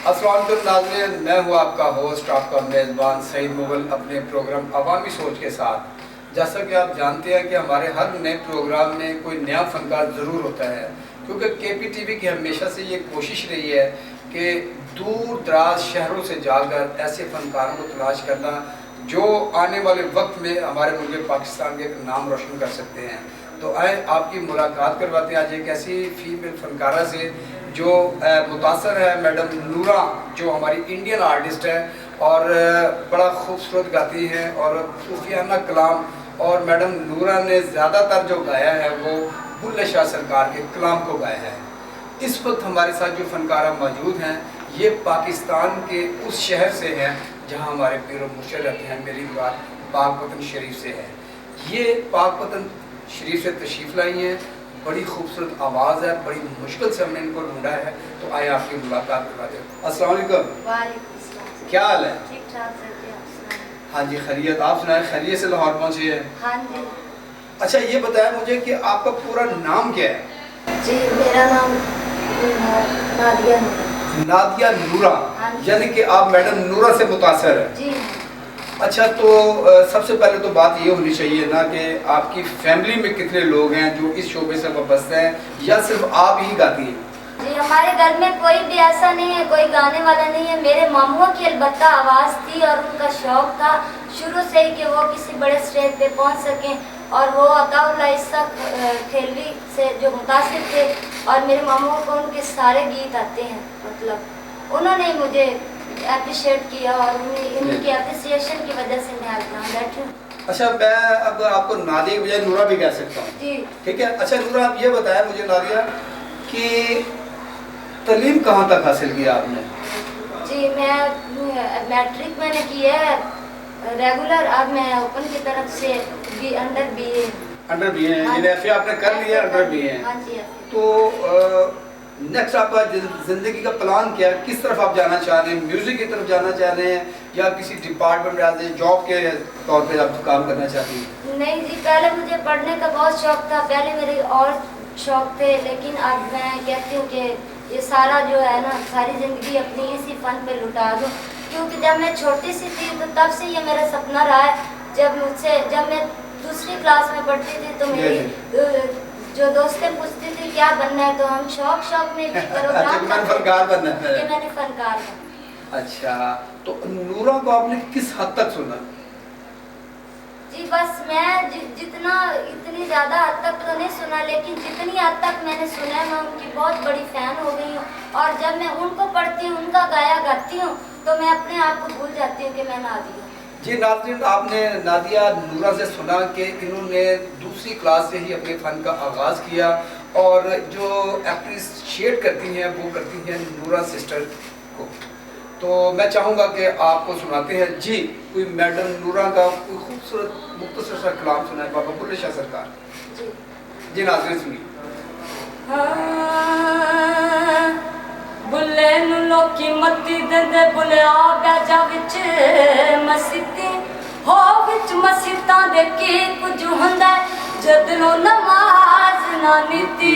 अस्सलाम वालेकुम नाज़रीन, मैं हूँ आपका होस्ट, आपका मेज़बान सईद मुग़ल अपने प्रोग्राम अवामी सोच के साथ। जैसा कि आप जानते हैं कि हमारे हर नए प्रोग्राम में कोई नया फ़नकार ज़रूर होता है, क्योंकि KPTV की हमेशा से ये कोशिश रही है कि दूर दराज शहरों से जाकर ऐसे फ़नकारों को तलाश करना जो आने वाले वक्त में हमारे मुल्क पाकिस्तान के एक नाम रोशन कर सकते हैं। तो आए आपकी मुलाकात करवाते हैं आज एक ऐसी फीमेल फ़नकारा से जो मुतासर है, मैडम नूरा, जो हमारी इंडियन आर्टिस्ट है और बड़ा खूबसूरत गाती हैं और सूफियाना कलाम। और मैडम नूरा ने ज़्यादातर जो गाया है वो बुल्ले शाह सरकार के कलाम को गाया है। इस वक्त हमारे साथ जो फ़नकारा मौजूद हैं ये पाकिस्तान के उस शहर से हैं जहां हमारे पीर व मुर्शिद रहते हैं। मेरी बात पाकवतन शरीफ से है। ये पाकवतन शरीफ से तशरीफ़ लाई हैं। बड़ी खूबसूरत आवाज़ है, बड़ी मुश्किल से हमने इनको ढूंढा है, तो आए आपकी मुलाकात करवाते हैं। अस्सलाम वालेकुम। वालेकुम अस्सलाम। क्या हाल है? ठीक ठाक सर जी, आप सुनाएं? हाँ जी खैरियत। आप सुनाए? खैरियत से लाहौर पहुँचे हैं? हाँ जी। अच्छा ये बताया मुझे कि आपका पूरा नाम क्या है? जी मेरा नाम नादिया नूरा। नादिया नूरा, हाँ जी। यानी कि आप मैडम नूरा से मुतासर है। जी अच्छा तो सबसे पहले तो बात ये होनी चाहिए ना कि आपकी फैमिली में कितने लोग हैं जो इस शोबे से वाबस्ते हैं, या सिर्फ आप ही गाती हैं? जी हमारे घर में कोई भी ऐसा नहीं है, कोई गाने वाला नहीं है। मेरे मामुओं की अलबत्ता आवाज़ थी और उनका शौक़ था शुरू से ही कि वो किसी बड़े स्टेज पे पहुंच सकें, और वो अताउल्लाह इस्सा खेलवी से जो मुतासिर थे, और मेरे मामुओं को उनके सारे गीत आते हैं। मतलब उन्होंने मुझे अप्रिशिएट किया और उनकी अप्रिसिएशन की वजह से मैं आज यहाँ बैठी हूँ। अच्छा मैं अब आपको नादिया के बजाय नूरा भी कह सकता हूँ, जी ठीक है? अच्छा नूरा आप ये बताया मुझे नादिया कि तालीम कहाँ तक हासिल किया आपने? जी मैं मैट्रिक मैंने की है रेगुलर, अब मैं ओपन की तरफ से अंडर BA है, FA आपने कर लिया, अंडर BA है। हाँ जी। तो नेक्स्ट आपका ज़िंदगी का प्लान क्या है? किस तरफ आप जाना चाह रहे हैं? म्यूज़िक की तरफ जाना चाह रहे हैं या किसी डिपार्टमेंट में जॉब के तौर पे आप काम करना चाहती हैं? नहीं जी, पहले मुझे पढ़ने का बहुत शौक था, पहले मेरे और शौक थे, लेकिन अब मैं कहती हूँ कि ये सारा जो है ना, सारी ज़िंदगी अपनी इसी फ़न पे लुटा दूँ, क्योंकि जब मैं छोटी सी थी तो तब से ये मेरा सपना रहा है। जब मैं दूसरी क्लास में पढ़ती थी तो मेरी जो दोस्तें पूछती थी क्या बनना है, तो हम शौक में भी प्रोग्राम फनकार बनना है कि मैंने फनकार बनना। अच्छा तो नूरा को आपने किस हद तक सुना? जी बस मैं इतनी ज़्यादा हद तक तो नहीं सुना, लेकिन जितनी हद तक मैंने सुना है मैं उनकी बहुत बड़ी फ़ैन हो गई हूँ, और जब मैं उनको पढ़ती हूँ, उनका गाया गाती हूँ, तो मैं अपने आप को भूल जाती हूँ कि मैं नादिया हूँ। जी नाज़रीन, आपने नादिया नूरा से सुना कि इन्होंने दूसरी क्लास से ही अपने फ़न का आगाज़ किया, और जो अप्रिशिएट करती हैं वो करती हैं नूरा सिस्टर को। तो मैं चाहूँगा कि आपको सुनाते हैं जी कोई मैडम नूरा का कोई खूबसूरत मुख्तसर सा कलाम सुनाए बाबा बुल्ले शाह सरकार। जी नाज़रीन सुनिए। बुल्ले नू लोकी मत्ती देंदे, बुल्ले आ बैजा विच मसीती हो, विच मसीतां दे की कुछ हुंदा जदों नमाज ना नीती,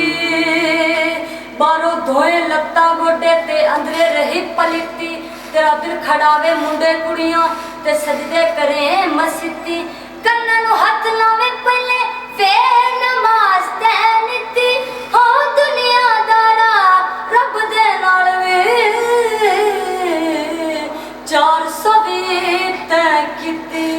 बारों धोए लत्तां गोडे ते अंदरे रही पलिती, तेरा दिल खड़ावे मुंडे कुड़ियां ते सजदे करे मसीती, कन्नां नू हथ लावे पहले फेर नमाज ते नीती, हो दुनियादारा रब दे नाल वे 420 तैं कीती,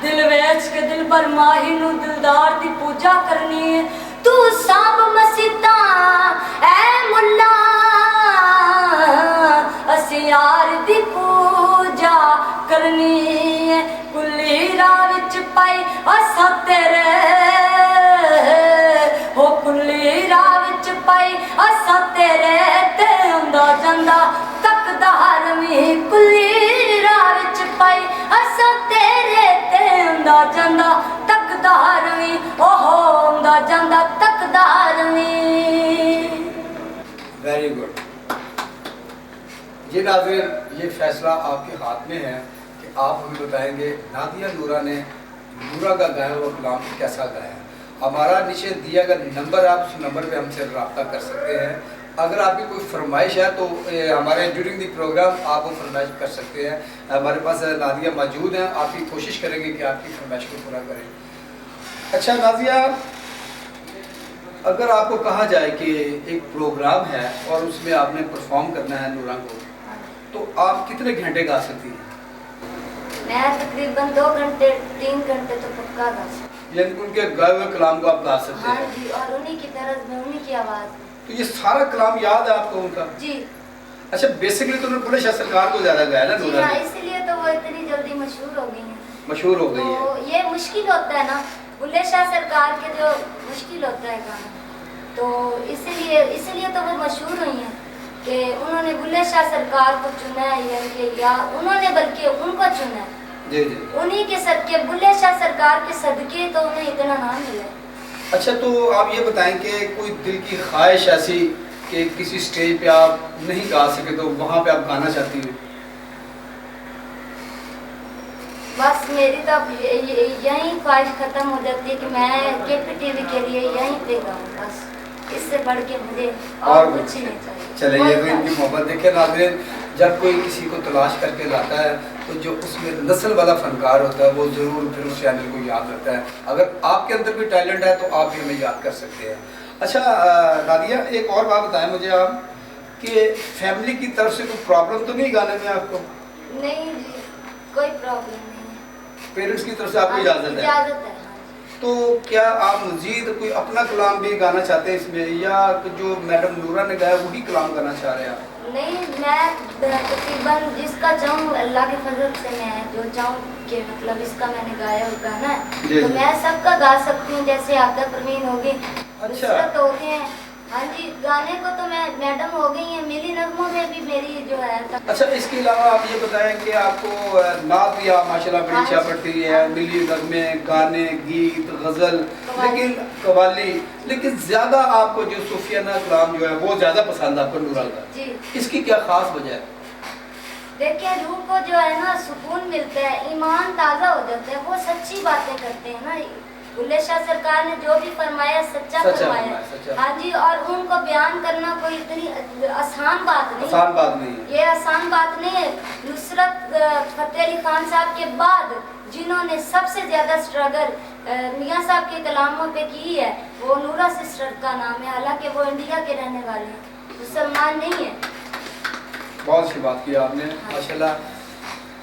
दिल वेच के दिल पर माही नू दिलदार दी पूजा करनी है, तू सांभ मसीता ऐ मुल्ला, असी यार दी पूजा करनी है, कुल्ली राह विच पाई असां तेरे, हो कुल्ली राह विच पाई असां तेरे, ते आंदा जांदा तकदा हरवी, कुल्ली राह विच पाई असां तेरे, ते आंदा जांदा तकदा हरवी, ओहो आंदा जांदा तकदा हरवी। Very good. जी नाज़रीन, ये फैसला आपके हाथ में है कि आप हमें बताएंगे नादिया नूरा ने नूरा का गाया हुआ कलाम कैसा गाया। हमारा नीचे दिया गया नंबर, आप उस नंबर पे हमसे रब्ता कर सकते हैं अगर आपकी कोई फरमाइश है तो हमारे ड्यूरिंग द प्रोग्राम आप वो फरमाइश कर सकते हैं। हमारे पास नादिया मौजूद हैं, आपकी कोशिश करेंगे कि आपकी फरमाइश को पूरा करें। अच्छा नादिया, अगर आपको कहा जाए कि एक प्रोग्राम है और उसमें आपने परफॉर्म करना है नूरा को, तो आप कितने घंटे गा सकती हैं? मैं तकरीबन 2 घंटे 3 घंटे तो पक्का गा सकती हूँ। यानी उनके गाए हुए कलाम को आप गा सकते हाँ हैं? जी, और उन्हीं की तरह में, उन्हीं की आवाज़ में। तो ये सारा कलाम याद है आपको उनका? जी अच्छा, बेसिकली तो उन्होंने बुल्ले शाह सरकार को ज़्यादा गाया ना जी नूरा हाँ, ने? इसीलिए तो वो इतनी जल्दी मशहूर हो गई हैं। मशहूर हो गई है। तो ये मुश्किल होता है ना, बुल्ले शाह सरकार के जो मुश्किल होता है गाना, तो इसीलिए तो वो मशहूर हुई हैं कि उन्होंने बुल्ले शाह सरकार को चुना है, यानी कि या उन्होंने बल्कि उनको चुना है। जी जी। उन्हीं के सदके, बुल्ले शाह सरकार के सदके तो उन्हें इतना नाम मिला है। अच्छा, तो आप ये बताएं कि कोई दिल की ख्वाहिश ऐसी कि किसी स्टेज पे आप नहीं गा सके तो वहाँ पे आप गाना चाहती हो? बस मेरी तो अब यही ख्वाहिश ख़त्म हो जाती है कि मैं KPTV के लिए यहीं पे गाऊँ, बस इससे बढ़ के मुझे और कुछ ही नहीं चाहिए। चले, ये तो इनकी मोहब्बत देखे नाज़रीन, जब कोई किसी को तलाश करके लाता है तो जो उसमें नस्ल वाला फनकार होता है वो ज़रूर फिर उस चैनल को याद रखता है। अगर आपके अंदर कोई टैलेंट है तो आप भी हमें याद कर सकते हैं। अच्छा नादिया, एक और बात बताएं मुझे आप कि फैमिली की तरफ से कोई प्रॉब्लम तो नहीं गाने में आपको? नहीं जी, कोई प्रॉब्लम नहीं है। पेरेंट्स की तरफ से आपको इजाज़त है? इजाज़त है। तो क्या आप मजीद कोई अपना कलाम भी गाना चाहते हैं इसमें, या जो मैडम नूरा ने गाया वही कलाम गाना चाह रहे हैं आप? नहीं, मैं तकरीबन जिसका चाहूँ अल्लाह के फजल से मैं जो चाहूँ कि मतलब इसका मैंने गाया हुआ गाना है तो मैं सबका गा सकती हूँ। जैसे आपदा परवीन होगी, नुसरत हो गए हैं, हाँ जी, गाने को तो मैं मैडम हो गई हैं, मिली नगमों में भी मेरी जो है। अच्छा, इसके अलावा आप ये बताएं कि आपको नात भी आप माशाल्लाह बड़ी अच्छा पढ़ती है, मिली नगमे, गाने, गीत, गज़ल, लेकिन कवाली, लेकिन ज़्यादा आपको जो सूफियाना कलाम जो है वो ज़्यादा पसंद आपको नूरा का जी। इसकी क्या ख़ास वजह है? देखिए, रूह को जो है ना सुकून मिलता है, ईमान ताज़ा हो जाता है, वो सच्ची बातें करते हैं ना। बुल्ले शाह सरकार ने जो भी फरमाया सच्चा फरमाया। हाँ जी, और उनको बयान करना कोई इतनी आसान बात नहीं, आसान बात नहीं है। ये आसान बात नहीं है। नुसरत फतेह अली खान साहब के बाद जिन्होंने सबसे ज़्यादा स्ट्रगल मियाँ साहब के कलामों पे की है वो नूरा सिस्टर का नाम है। हालांकि वो इंडिया के रहने वाले हैं, मुसलमान नहीं है। बहुत अच्छी बात की आपने, माशाल्लाह।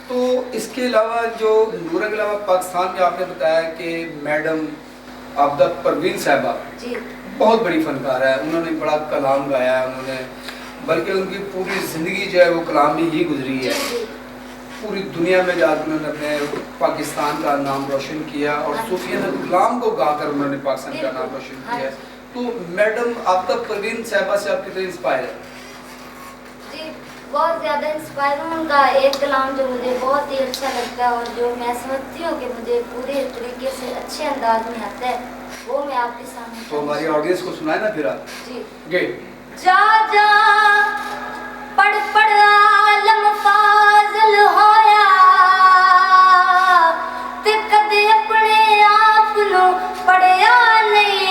तो इसके अलावा जो नूरा के अलावा पाकिस्तान में आपने बताया कि मैडम आपदा परवीन साहिबा जी बहुत बड़ी फनकार है, उन्होंने बड़ा कलाम गाया है, उन्होंने बल्कि उनकी पूरी ज़िंदगी जो है वो कलाम में ही गुजरी है। पूरी दुनिया में जाकर उन्होंने अपने पाकिस्तान का नाम रोशन किया और सूफियाना कलाम को गाकर उन्होंने पाकिस्तान का नाम रोशन किया। तो मैडम आपदा परवीन साहिबा से आप कितने इंस्पायर है? बहुत ज़्यादा इंस्पायर हूँ। उनका एक कलाम जो मुझे बहुत ही अच्छा लगता है और जो मैं समझती हूँ कि मुझे पूरे तरीके से अच्छे अंदाज में आता है, वो मैं आपके सामने तो हमारी ऑडियंस को सुनाए ना फिर आप जी। जा जा पढ़ पढ़ आलम फाज़िल होया ते कदे अपने आप नू पढ़िया नहीं।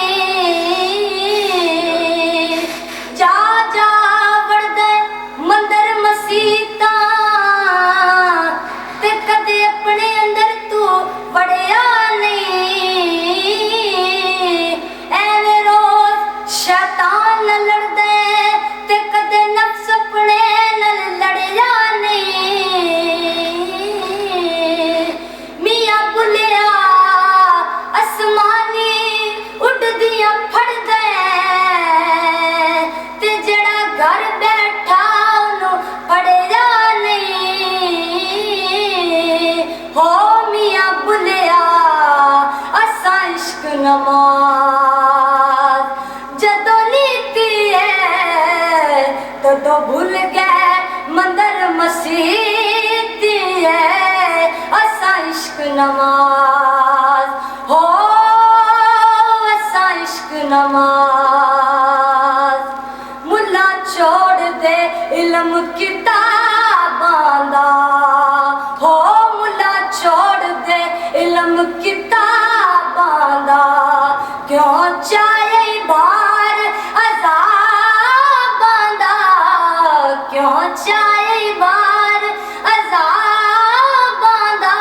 जा जा वड़दे मंदर मसीता ते कदे अपने अंदर तू वड़िया नहीं। एवे रोज शैतान न लड़दे ते कदे नफ्स अपने नल लड़िया नहीं। मियां बुलिया आसमानी उड़दियां फड़दे ते जड़ा घर बैठा उन्हों पढ़िया नहीं। हो मियां बुलिया असा इश्क नमाज जदों नीती है तदों भूल गए मंदिर मसीती है। असा इश्क नमाज हो असा इश्क नमाज मुल्ला छोड़ दे इल्म किताबां दा। हो मुल्ला छोड़ दे इल्म किताबां दा क्यों चाहे बार अज़ाबां پہنچائے بار عذاباں دا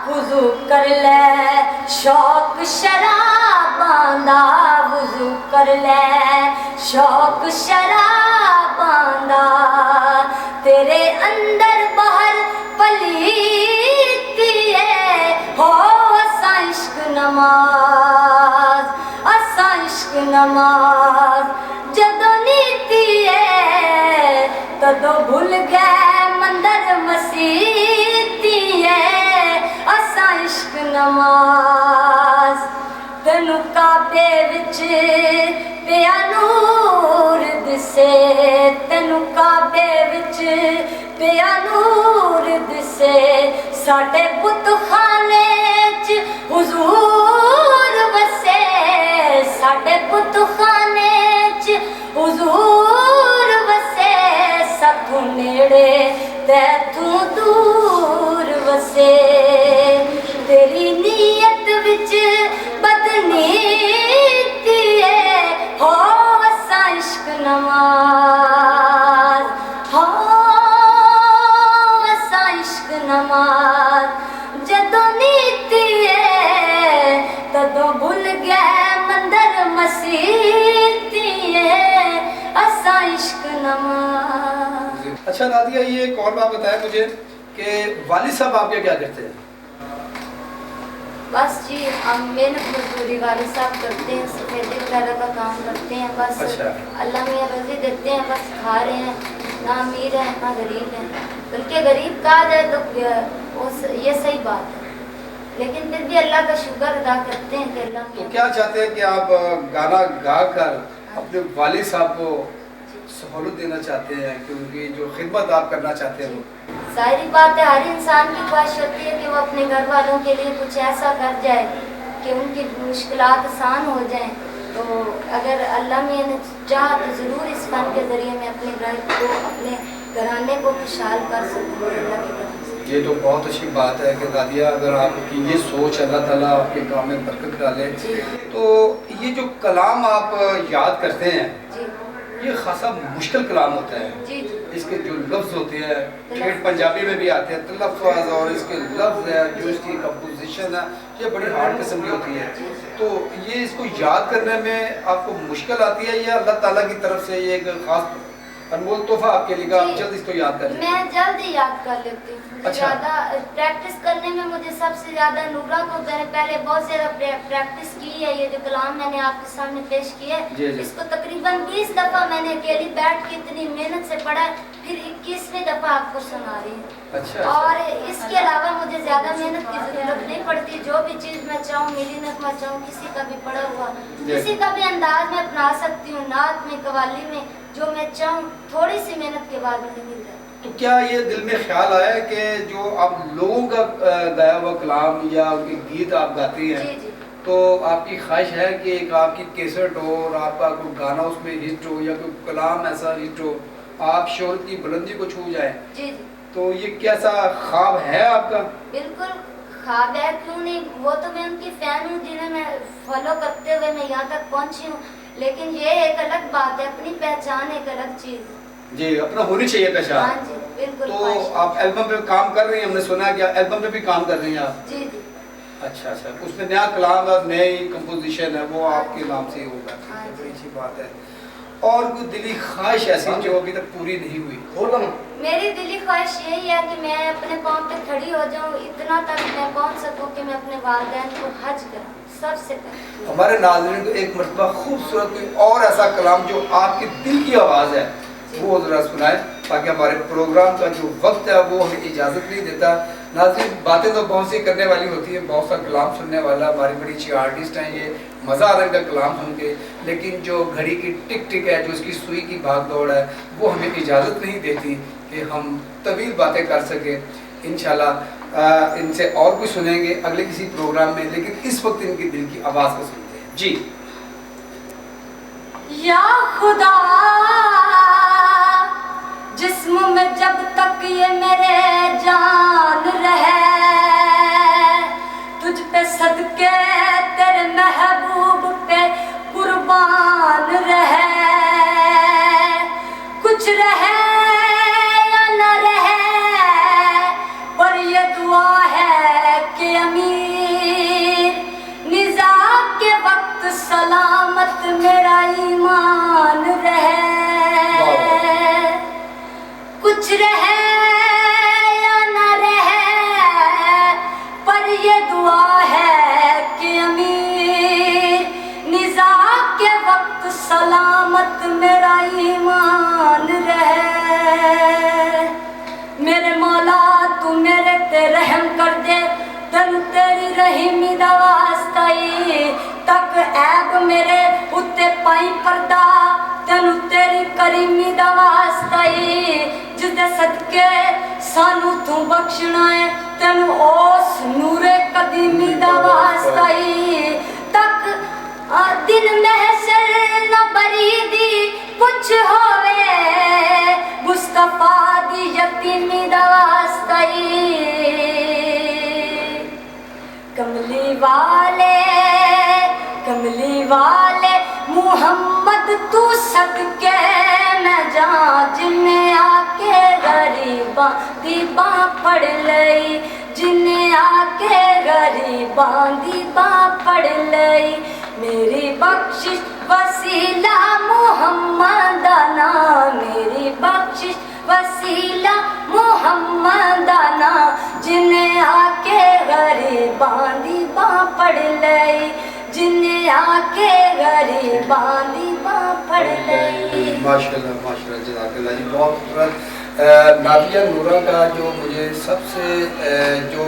وضو کر لے شوق شراباں دا وضو کر لے شوق شراباں دا تیرے اندر باہر پلیتی ہے ہو اساں عشق نماز اساں عشق نماز جدو نیتی ہے تدو بھول گئے مندر مسیتی ہے اساں عشق نماز تینو کعبے وچ پیا نور دسے تینو کعبے وچ پیا نور دسے ساڈے بت خانے چ حضور وسے ساڈے بت خانے چ حضور وسے ساتھوں نیڑے تے تو دور وسے تیری نیت وچ بدنیتی ہے ہو اساں عشق نماز ہو اساں عشق نماز جدو نیتی ہے تدو بھول گئے مندر مسیتی ہے اساں عشق نماز. اچھا نادیہ یہ ایک اور بات بتائیں مجھے کہ والد صاحب آپ کیا کرتے ہیں؟ بس جی ہم محنت مزدوری والد صاحب کرتے ہیں سفیدی وغیرہ کا کام کرتے ہیں بس. اچھا. اللہ میاں روزی دیتے ہیں بس کھا رہے ہیں نہ امیر ہیں نہ غریب ہیں بلکہ غریب کہا جائے تو یہ صحیح بات ہے لیکن پھر بھی اللہ کا شکر ادا کرتے ہیں کہ اللہ تو کیا چاہتے ہیں کہ آپ گانا گا کر اپنے والد صاحب کو سہولت دینا چاہتے ہیں کہ ان کی جو خدمت آپ کرنا چاہتے ہیں وہ ظاہری بات ہے ہر انسان کی خواہش ہوتی ہے کہ وہ اپنے گھر والوں کے لیے کچھ ایسا کر جائے کہ ان کی مشکلات آسان ہو جائیں تو اگر اللہ میں نے چاہا تو ضرور اس فن کے ذریعے میں اپنے گھر کو اپنے گھرانے کو خوشحال کر سکوں اللہ کے کرم سے. یہ تو بہت اچھی بات ہے کہ نادیہ اگر آپ کی یہ سوچ اللہ تعالیٰ آپ کے کام میں برکت ڈالے تو یہ جو کلام آپ یاد کرتے ہیں یہ خاصا مشکل کلام ہوتا ہے. اس کے جو لفظ ہوتے ہیں ٹھیٹ پنجابی میں بھی آتے ہیں تلفظ اور اس کے لفظ ہے جو اس کی کمپوزیشن ہے یہ بڑی ہارڈ قسم کی ہوتی ہے تو یہ اس کو یاد کرنے میں آپ کو مشکل آتی ہے یا اللہ تعالیٰ کی طرف سے یہ ایک خاص انمول تحفہ آپ کے لیے آپ جلد اس کو یاد کر لیں؟ میں جلد ہی یاد کر لیتی ہوں. زیادہ پریکٹس کرنے میں مجھے سب سے زیادہ نورا کو میں نے پہلے بہت زیادہ پریکٹس کی ہے. یہ جو کلام میں نے آپ کے سامنے پیش کیا ہے اس کو تقریباً 20 دفعہ میں نے اکیلی بیٹھ کے اتنی محنت سے پڑھا ہے پھر 21ویں دفعہ آپ کو سنا رہی ہوں. اور اس کے علاوہ مجھے زیادہ محنت کی ضرورت نہیں پڑتی. جو بھی چیز میں چاہوں میری نغمہ چاہوں کسی کا بھی پڑھا ہوا کسی کا بھی انداز میں اپنا سکتی ہوں نعت میں قوالی میں جو میں چاہوں تھوڑی سی محنت کے بعد مجھے مل جائے. تو کیا یہ دل میں خیال آیا کہ جو آپ لوگوں کا گایا ہوا کلام یا ان کے گیت آپ گاتی ہیں تو آپ کی خواہش ہے کہ ایک آپ کی کیسٹ ہو اور آپ کا کوئی گانا اس میں ہٹ ہو یا کوئی کلام ایسا ہٹ ہو آپ شہرت کی بلندی کو چھو جائیں تو یہ کیسا خواب ہے آپ کا؟ بالکل خواب ہے کیوں نہیں. وہ تو میں ان کی فین ہوں جنہیں میں فالو کرتے ہوئے میں یہاں تک پہنچی ہوں لیکن یہ ایک الگ بات ہے اپنی پہچان ایک الگ چیز ہے. جی اپنا ہونی چاہیے پہچان. ہاں جی بالکل. تو آپ البم پہ کام کر رہی ہیں ہم نے سنا ہے کہ البم پہ بھی کام کر رہی ہیں آپ؟ جی جی. اچھا اچھا اس میں نیا کلام اور نئی کمپوزیشن ہے وہ آپ کے نام سے ہی ہوگا. بڑی اچھی بات ہے. اور کوئی دلی خواہش ایسی جو ابھی تک پوری نہیں ہوئی؟ میری دلی خواہش یہی ہے کہ میں اپنے پاؤں پہ کھڑی ہو جاؤں اتنا تک میں پہنچ سکوں کہ میں اپنے والدین کو حج کروں سب سے پہلے. ہمارے ناظرین کو ایک مرتبہ خوبصورت کوئی اور ایسا کلام جو آپ کی دل کی آواز ہے وہ ذرا سنائیں تاکہ ہمارے پروگرام کا جو وقت ہے وہ ہمیں اجازت نہیں دیتا. ناظرین باتیں تو بہت سی کرنے والی ہوتی ہیں بہت سا کلام سننے والا ہماری بڑی اچھی آرٹسٹ ہیں یہ مزہ آ رہا ہے ان کا کلام سن کے لیکن جو گھڑی کی ٹک ٹک ہے جو اس کی سوئی کی بھاگ دوڑ ہے وہ ہمیں اجازت نہیں دیتی کہ ہم طویل باتیں کر سکیں. انشاءاللہ ان سے اور کچھ سنیں گے اگلے کسی پروگرام میں لیکن اس وقت ان کی دل کی آواز کو سنتے ہیں. جی. یا خدا جسم میں جب تک یہ میرے جان رہے تجھ پہ صدقے تیرے محبوب پہ قربان رہے کچھ رہے कुछ रहे या न रहे, पर ये दुआ है कि अमीर निज़ा के वक्त सलामत मेरा ईमान रहे। मेरे मौला तू मेरे ते रहम कर दे, तेन तेरी रहीमी दा वास्ता ही, तक ऐब मेरे उत्ते पाई पर्दा, तेन तेरी करीमी दा वास्ता ही, जिसदे सदके सानू तू बख्शना है, तेन उस नूरे कदीमी दा वास्ता ही, तक दिन महशर न बरी दी कुछ होवे, मुस्तफा दी यतीमी दा वास्ता ही। कमली वाले मुहम्मद तू सदके मैं जां, जिन्हें आके गरीबां दी बां पड़ लई, जिन्हें आके गरीबां दी बां पड़ लई। मेरी बख्शिश वसीला मुहम्मद आना, मेरी बख्शिश वसीला मुहम्मद आना, जिन्हें आके गरीबां दी बां पड़ लई, जिन्हें आके गरीबां दी बां पड़ लई। माशाल्लाह माशाल्लाह, जज़ाकल्लाह जी, बहुत खूबसूरत। नादिया नूरा का जो मुझे सबसे जो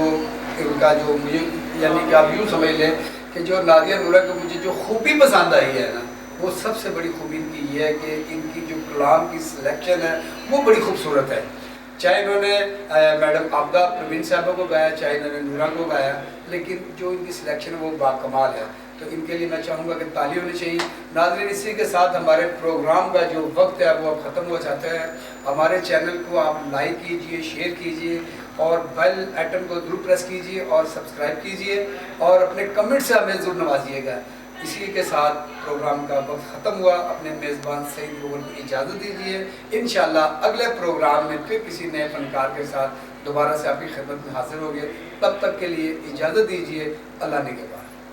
इनका जो मुझे यानी कि आप यूँ समझ लें कि जो नादिया नूरा को मुझे जो खूबी पसंद आई है ना, वो सबसे बड़ी खूबी इनकी ये है कि इनकी जो कलाम की सिलेक्शन है वो बड़ी खूबसूरत है। चाहे इन्होंने मैडम आबदा प्रवीण साहबा को गाया, चाहे इन्होंने नूरा को गाया, लेकिन जो इनकी सिलेक्शन है वो बाकमाल है। तो इनके लिए मैं चाहूँगा कि ताली होनी चाहिए। नाज़रीन, इसी के साथ हमारे प्रोग्राम का जो वक्त है वो अब ख़त्म हो जाता है। हमारे चैनल को आप लाइक कीजिए, शेयर कीजिए और बेल आइटम को ज़रूर प्रेस कीजिए और सब्सक्राइब कीजिए और अपने कमेंट से हमें ज़रूर नवाजिएगा। इसी के साथ प्रोग्राम का वक्त ख़त्म हुआ। अपने मेज़बान सईद मोगल को इजाज़त दीजिए। इंशाअल्लाह अगले प्रोग्राम में फिर किसी नए फनकार के साथ दोबारा से आपकी खिदमत में हाजिर होंगे। तब तक के लिए इजाज़त दीजिए। अल्लाह ने के बाद।